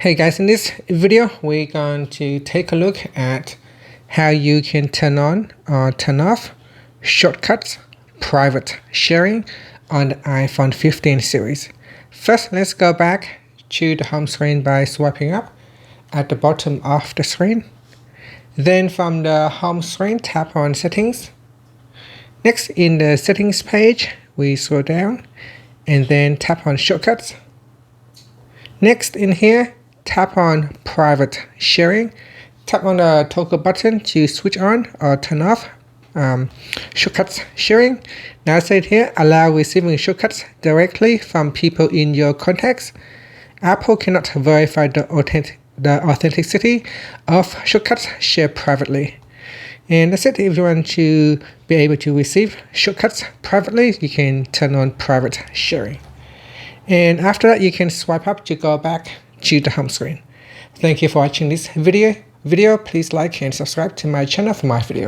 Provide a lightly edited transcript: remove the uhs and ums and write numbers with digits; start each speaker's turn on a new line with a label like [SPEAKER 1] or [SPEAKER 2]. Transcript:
[SPEAKER 1] Hey guys, in this video we're going to take a look at how you can turn on or turn off shortcuts private sharing on the iPhone 15 series. First, let's go back to the home screen by swiping up at the bottom of the screen. Then from the home screen, tap on settings. Next, in the settings page, we scroll down and then tap on shortcuts. Next, in here, tap on private sharing. Tap on the toggle button to switch on or turn off shortcuts sharing. Now it said here, allow receiving shortcuts directly from people in your contacts. Apple cannot verify the authenticity of shortcuts shared privately. And that's it. If you want to be able to receive shortcuts privately, you can turn on private sharing. And after that, you can swipe up to go back to the home screen. Thank you for watching this video. Please like and subscribe to my channel for more videos.